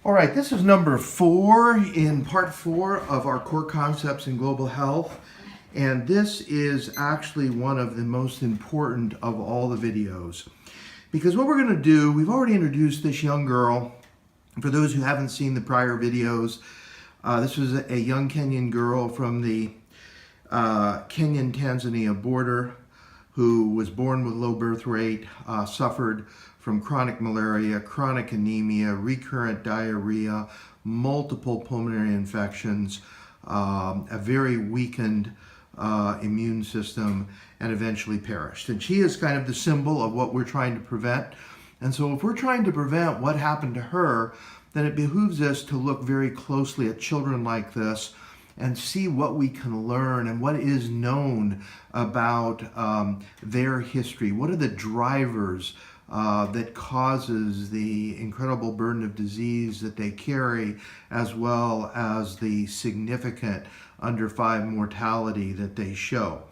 All right, this is number 4 in part 4 of our core concepts in global health. And this is actually one of the most important of all the videos. Because what we're going to do, we've already introduced this young girl. For those who haven't seen the prior videos, this was a young Kenyan girl from the Kenyan-Tanzania border who was born with low birth rate, suffered from chronic malaria, chronic anemia, recurrent diarrhea, multiple pulmonary infections, a very weakened immune system, and eventually perished. And she is kind of the symbol of what we're trying to prevent. And so if we're trying to prevent what happened to her, then it behooves us to look very closely at children like this and see what we can learn and what is known about their history. What are the drivers that causes the incredible burden of disease that they carry, as well as the significant under 5 mortality that they show.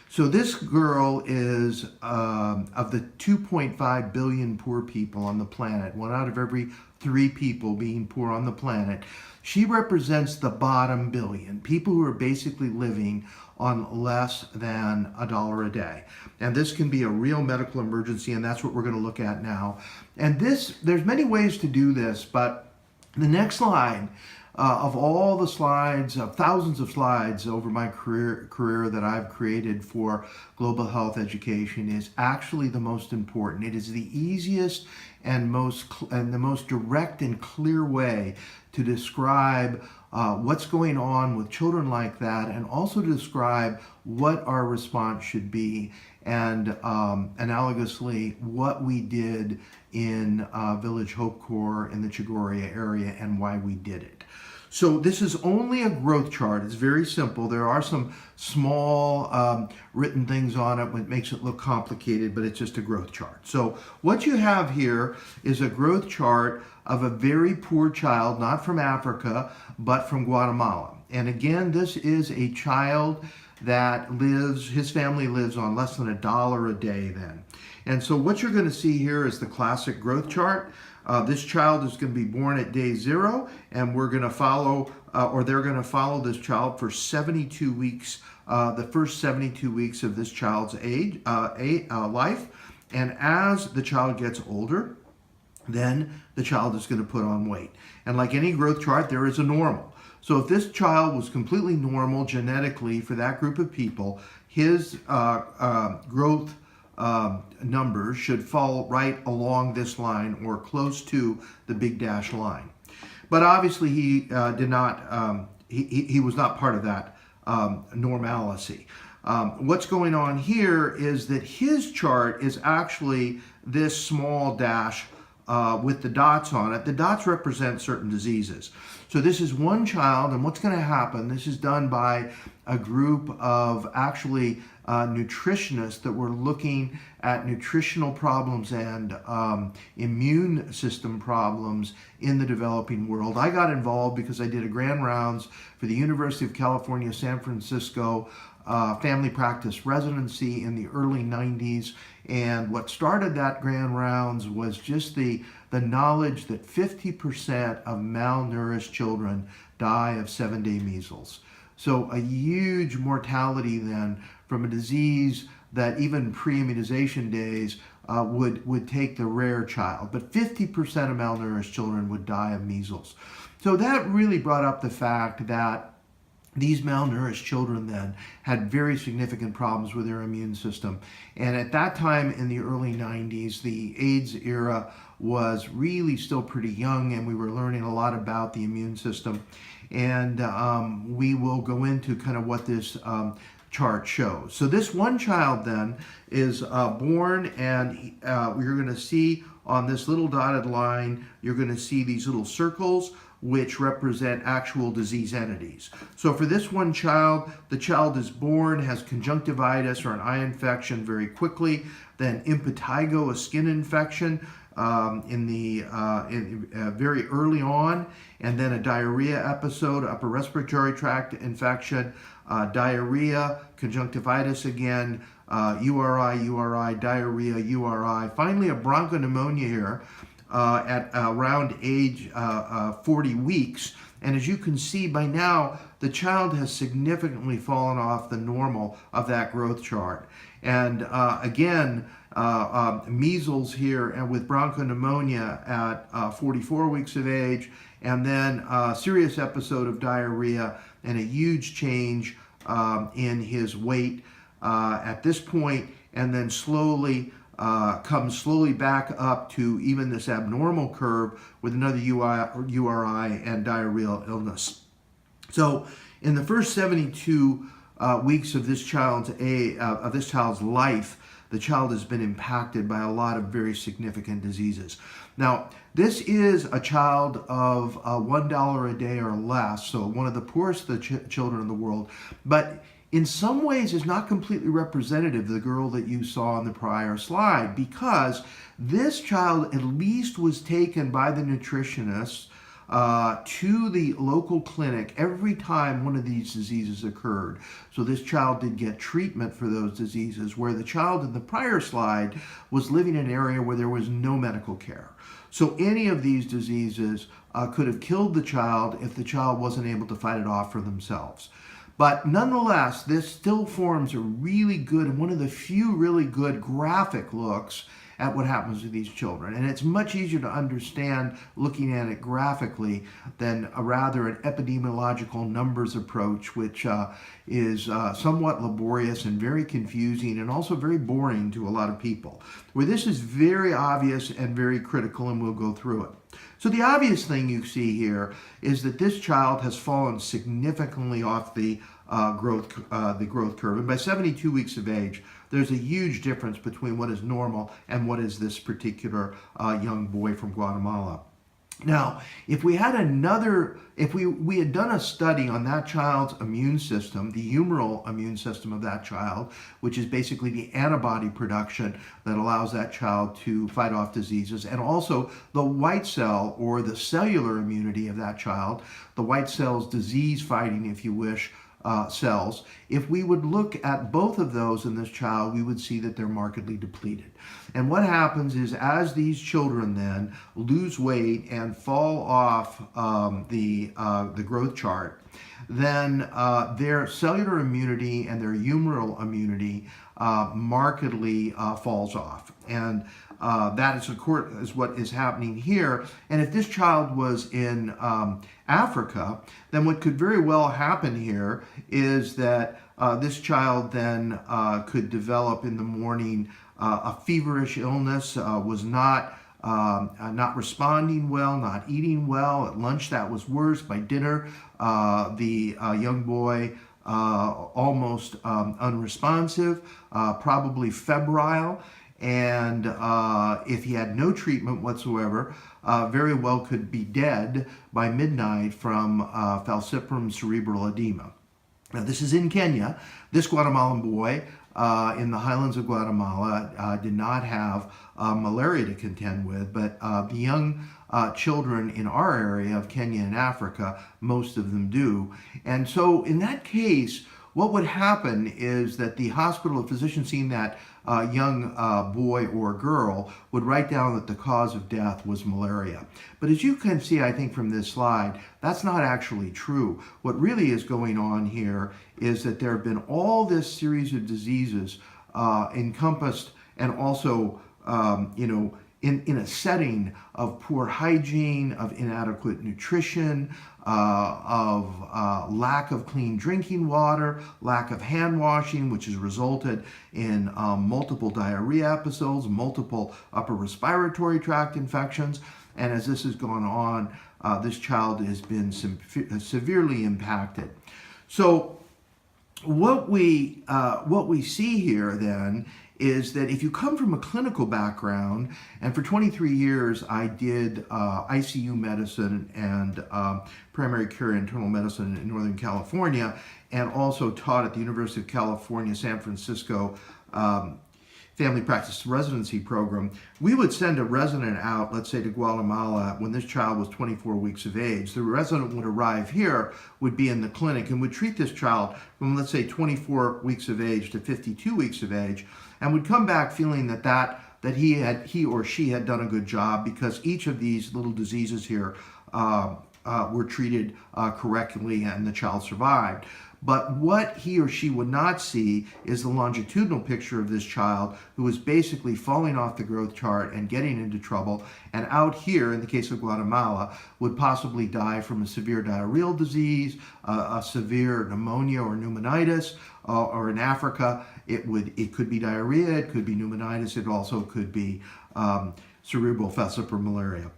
So this girl is, of the 2.5 billion poor people on the planet, 1 out of every 3 people being poor on the planet, she represents the bottom billion, people who are basically living on less than $1 a day. And this can be a real medical emergency, and that's what we're going to look at now. And there's many ways to do this, but the next slide, of all the slides, thousands of slides over my career that I've created for global health education, is actually the most important. It is the easiest and the most direct and clear way to describe what's going on with children like that, and also to describe what our response should be, and analogously what we did in Village Hope Corps in the Chagorria area and why we did it. So this is only a growth chart. It's very simple. There are some small written things on it, which makes it look complicated, but it's just a growth chart. So what you have here is a growth chart of a very poor child, not from Africa, but from Guatemala. And again, this is a child that his family lives on less than $1 a day then. And so what you're going to see here is the classic growth chart. This child is going to be born at day 0, and we're going to follow, they're going to follow this child for 72 weeks, the first 72 weeks of this child's life. And as the child gets older, then the child is going to put on weight. And like any growth chart, there is a normal. So if this child was completely normal genetically for that group of people, his growth numbers should fall right along this line or close to the big dash line. But obviously he did not, he was not part of that normalcy. What's going on here is that his chart is actually this small dash with the dots on it. The dots represent certain diseases. So this is one child, and what's going to happen, this is done by a group of actually nutritionists that were looking at nutritional problems and immune system problems in the developing world. I got involved because I did a grand rounds for the University of California, San Francisco family practice residency in the early 90s. And what started that grand rounds was just the knowledge that 50% of malnourished children die of 7-day measles. So a huge mortality then from a disease that even pre-immunization days would take the rare child. But 50% of malnourished children would die of measles. So that really brought up the fact that these malnourished children then had very significant problems with their immune system. And at that time in the early 90s, the AIDS era was really still pretty young, and we were learning a lot about the immune system. And we will go into kind of what this chart shows. So this one child then is born, and you're going to see on this little dotted line, you're going to see these little circles which represent actual disease entities. So for this one child, the child is born, has conjunctivitis or an eye infection very quickly, then impetigo, a skin infection very early on, and then a diarrhea episode, upper respiratory tract infection, diarrhea, conjunctivitis again, URI, diarrhea, URI, finally a bronchopneumonia here. at around age 40 weeks. And as you can see by now, the child has significantly fallen off the normal of that growth chart. And again, measles here and with bronchopneumonia at 44 weeks of age, and then a serious episode of diarrhea and a huge change in his weight at this point, and then slowly comes slowly back up to even this abnormal curve with another URI and diarrheal illness. So in the first 72 weeks of this child's life, the child has been impacted by a lot of very significant diseases. Now, this is a child of $1 a day or less, so one of the poorest of the children in the world, but in some ways is not completely representative of the girl that you saw on the prior slide, because this child at least was taken by the nutritionists to the local clinic every time one of these diseases occurred. So this child did get treatment for those diseases, where the child in the prior slide was living in an area where there was no medical care. So any of these diseases could have killed the child if the child wasn't able to fight it off for themselves. But nonetheless, this still forms a really good, and one of the few really good graphic looks at what happens to these children. And it's much easier to understand looking at it graphically than rather an epidemiological numbers approach, which is somewhat laborious and very confusing and also very boring to a lot of people. Where this is very obvious and very critical, and we'll go through it. So the obvious thing you see here is that this child has fallen significantly off the growth curve, and by 72 weeks of age, there's a huge difference between what is normal and what is this particular young boy from Guatemala. Now, if we had we had done a study on that child's immune system, the humoral immune system of that child, which is basically the antibody production that allows that child to fight off diseases, and also the white cell or the cellular immunity of that child, the white cell's disease fighting, if you wish, cells. If we would look at both of those in this child, we would see that they're markedly depleted. And what happens is, as these children then lose weight and fall off the growth chart, then their cellular immunity and their humoral immunity markedly falls off. And that is what is happening here. And if this child was in Africa, then what could very well happen here is that this child then could develop in the morning a feverish illness, was not responding well, not eating well. At lunch, that was worse. By dinner, the young boy almost unresponsive, probably febrile. And if he had no treatment whatsoever, very well could be dead by midnight from falciparum cerebral edema. Now, this is in Kenya. This Guatemalan boy in the highlands of Guatemala did not have malaria to contend with, but the young children in our area of Kenya and Africa, most of them do. And so in that case, what would happen is that the hospital physician seeing that young boy or girl would write down that the cause of death was malaria. But as you can see, I think from this slide, that's not actually true. What really is going on here is that there have been all this series of diseases encompassed, and also, in a setting of poor hygiene, of inadequate nutrition, of lack of clean drinking water, lack of hand washing, which has resulted in multiple diarrhea episodes, multiple upper respiratory tract infections. And as this has gone on, this child has been severely impacted. So what we see here then is that if you come from a clinical background, and for 23 years I did ICU medicine and primary care internal medicine in Northern California, and also taught at the University of California, San Francisco family practice residency program, we would send a resident out, let's say to Guatemala, when this child was 24 weeks of age. The resident would arrive here, would be in the clinic, and would treat this child from, let's say, 24 weeks of age to 52 weeks of age, and would come back feeling that that he or she had done a good job, because each of these little diseases here were treated correctly and the child survived. But what he or she would not see is the longitudinal picture of this child who was basically falling off the growth chart and getting into trouble. And out here, in the case of Guatemala, would possibly die from a severe diarrheal disease, a severe pneumonia or pneumonitis, or in Africa, it could be diarrhea, it could be pneumonitis, it also could be cerebral falciparum malaria.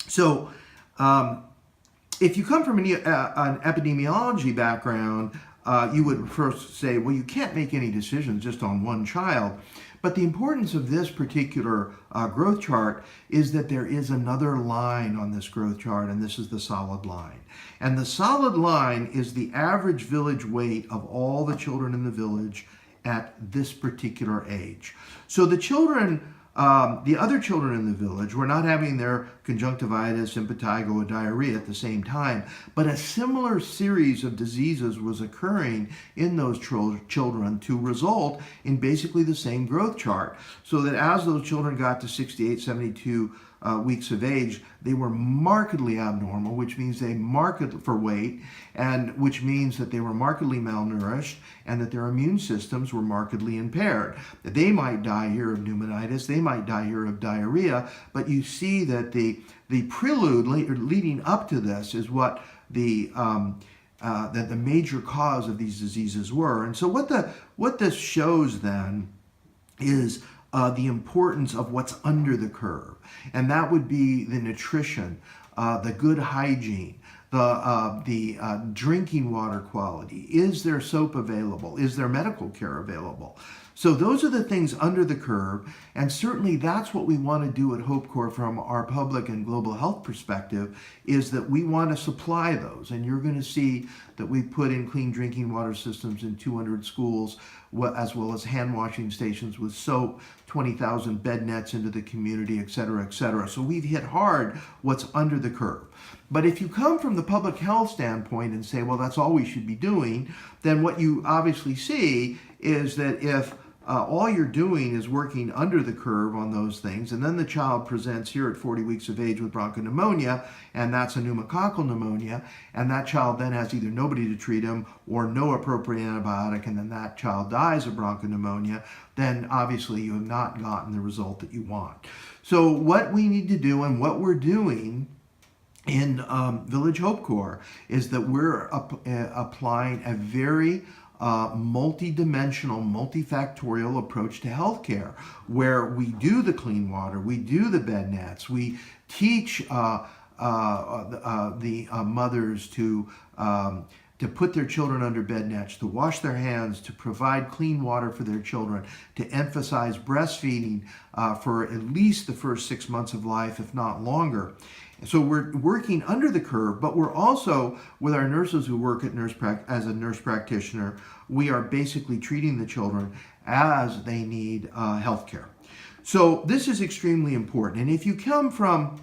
So, if you come from an epidemiology background, you would first say, well, you can't make any decisions just on one child. But the importance of this particular growth chart is that there is another line on this growth chart, and this is the solid line. And the solid line is the average village weight of all the children in the village at this particular age. So the children, the other children in the village were not having their conjunctivitis, impetigo, or diarrhea at the same time, but a similar series of diseases was occurring in those children to result in basically the same growth chart. So that as those children got to 68, 72 weeks of age, they were markedly abnormal, which means they for weight, and which means that they were markedly malnourished and that their immune systems were markedly impaired. They might die here of pneumonitis, they might die here of diarrhea, but you see that the prelude leading up to this is what that the major cause of these diseases were. And so what this shows then is the importance of what's under the curve, and that would be the nutrition, the good hygiene, the drinking water quality. Is there soap available? Is there medical care available? So those are the things under the curve, and certainly that's what we want to do at Hope Corps from our public and global health perspective, is that we want to supply those. And you're going to see that we put in clean drinking water systems in 200 schools, as well as hand washing stations with soap, 20,000 bed nets into the community, et cetera, et cetera. So we've hit hard what's under the curve. But if you come from the public health standpoint and say, well, that's all we should be doing, then what you obviously see is that if all you're doing is working under the curve on those things, and then the child presents here at 40 weeks of age with bronchopneumonia, and that's a pneumococcal pneumonia, and that child then has either nobody to treat him or no appropriate antibiotic, and then that child dies of bronchopneumonia, then obviously you have not gotten the result that you want. So what we need to do, and what we're doing in Village Hope Corps, is that we're applying a very multi-dimensional, multifactorial approach to healthcare, where we do the clean water, we do the bed nets, we teach the mothers to put their children under bed nets, to wash their hands, to provide clean water for their children, to emphasize breastfeeding for at least the first 6 months of life, if not longer. So we're working under the curve, but we're also, with our nurses who work at as a nurse practitioner, we are basically treating the children as they need health care. So this is extremely important. And if you come from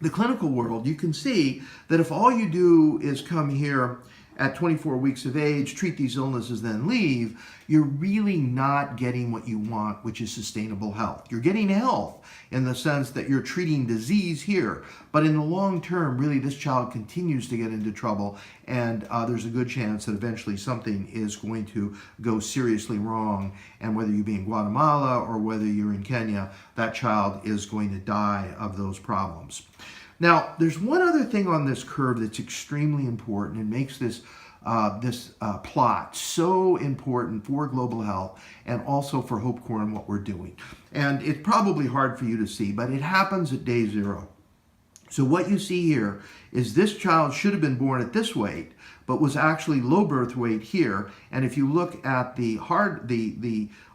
the clinical world, you can see that if all you do is come here at 24 weeks of age, treat these illnesses, then leave, you're really not getting what you want, which is sustainable health. You're getting health in the sense that you're treating disease here, but in the long term, really this child continues to get into trouble, and there's a good chance that eventually something is going to go seriously wrong, and whether you be in Guatemala or whether you're in Kenya, that child is going to die of those problems. Now, there's one other thing on this curve that's extremely important and makes this plot so important for global health and also for Hope Corps and what we're doing. And it's probably hard for you to see, but it happens at day 0. So what you see here is this child should have been born at this weight, but was actually low birth weight here. And if you look at the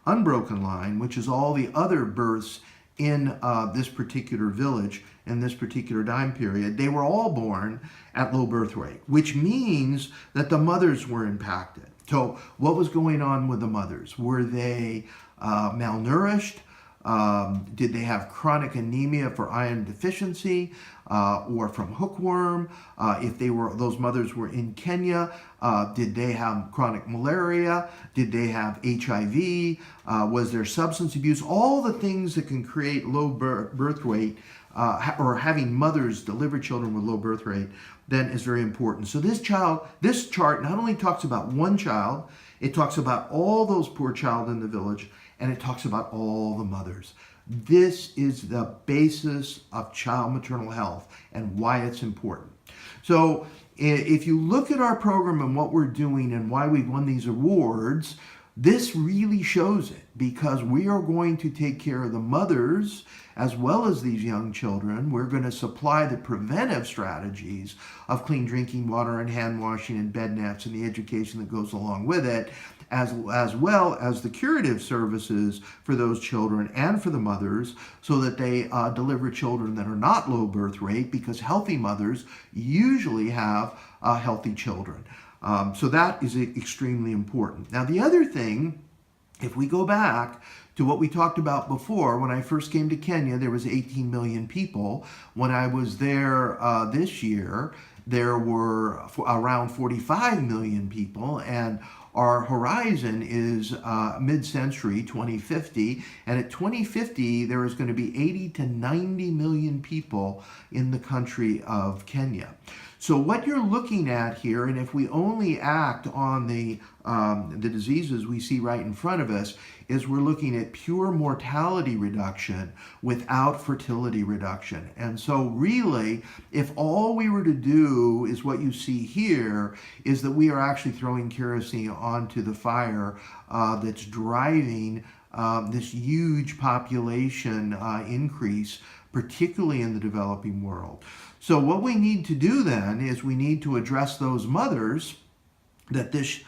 unbroken line, which is all the other births in this particular village, in this particular time period, they were all born at low birth weight, which means that the mothers were impacted. So what was going on with the mothers? Were they malnourished? Did they have chronic anemia for iron deficiency or from hookworm? If those mothers were in Kenya, did they have chronic malaria? Did they have HIV? Was there substance abuse? All the things that can create low birth weight or having mothers deliver children with low birth rate, then is very important. So this chart not only talks about one child, it talks about all those poor child in the village, and it talks about all the mothers. This is the basis of child maternal health and why it's important. So if you look at our program and what we're doing and why we've won these awards, this really shows it, because we are going to take care of the mothers as well as these young children. We're going to supply the preventive strategies of clean drinking water and hand washing and bed nets and the education that goes along with it, as well as the curative services for those children and for the mothers, so that they deliver children that are not low birth rate, because healthy mothers usually have healthy children. So that is extremely important. Now, the other thing, if we go back to what we talked about before, when I first came to Kenya, there was 18 million people. When I was there this year, there were around 45 million people, and our horizon is mid-century, 2050, and at 2050 there is going to be 80 to 90 million people in the country of Kenya. So what you're looking at here, and if we only act on the diseases we see right in front of us, is we're looking at pure mortality reduction without fertility reduction. And so really, if all we were to do is what you see here, is that we are actually throwing kerosene onto the fire that's driving this huge population increase, particularly in the developing world. So what we need to do then is we need to address those mothers that this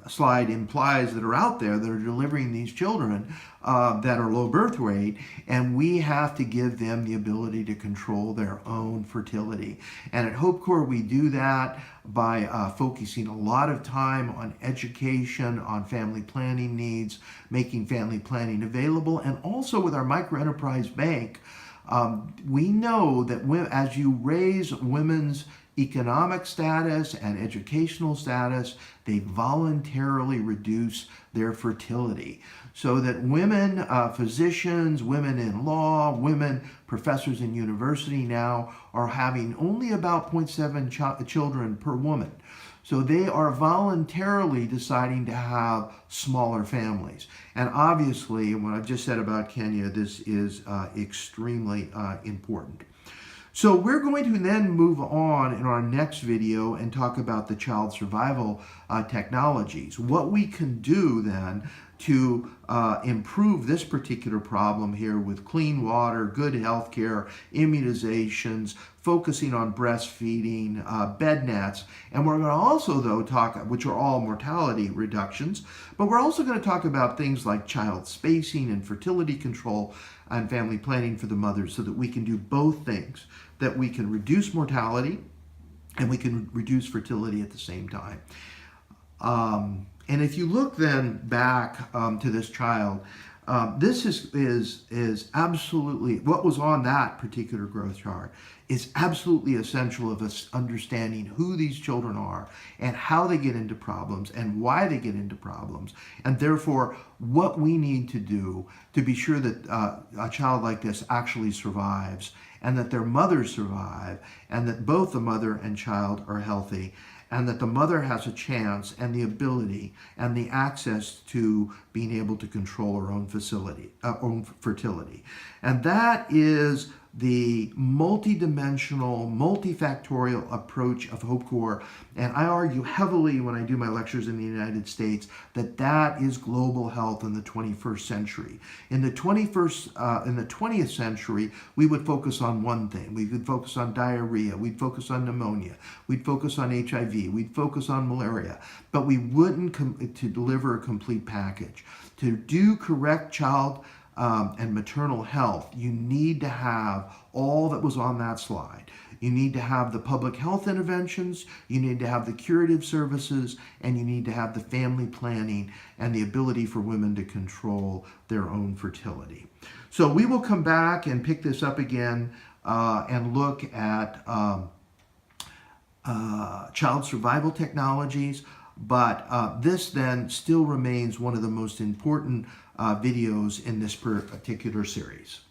slide implies that are out there that are delivering these children that are low birth rate, and we have to give them the ability to control their own fertility. And at Hope Corps, we do that by focusing a lot of time on education, on family planning needs, making family planning available, and also with our Microenterprise Bank. We know that as you raise women's economic status and educational status, they voluntarily reduce their fertility. So that women physicians, women in law, women professors in university now are having only about 0.7 children per woman. So they are voluntarily deciding to have smaller families. And obviously, what I've just said about Kenya, this is extremely important. So we're going to then move on in our next video and talk about the child survival technologies. What we can do then to improve this particular problem here with clean water, good health care, immunizations, focusing on breastfeeding, bed nets, and we're going to also, though, talk, which are all mortality reductions, but we're also going to talk about things like child spacing and fertility control and family planning for the mothers, so that we can do both things, that we can reduce mortality and we can reduce fertility at the same time. And if you look then back to this child, this is absolutely, what was on that particular growth chart is absolutely essential of us understanding who these children are and how they get into problems and why they get into problems, and therefore what we need to do to be sure that a child like this actually survives, and that their mothers survive, and that both the mother and child are healthy, and that the mother has a chance and the ability and the access to being able to control her own own fertility. And that is the multidimensional, multifactorial approach of Hope Corps. And I argue heavily when I do my lectures in the United States that that is global health in the 21st century. In the 20th century, we would focus on one thing. We would focus on diarrhea. We'd focus on pneumonia. We'd focus on HIV. We'd focus on malaria. But we wouldn't to deliver a complete package. To do correct child and maternal health, you need to have all that was on that slide. You need to have the public health interventions, you need to have the curative services, and you need to have the family planning and the ability for women to control their own fertility. So we will come back and pick this up again and look at child survival technologies, but this then still remains one of the most important videos in this particular series.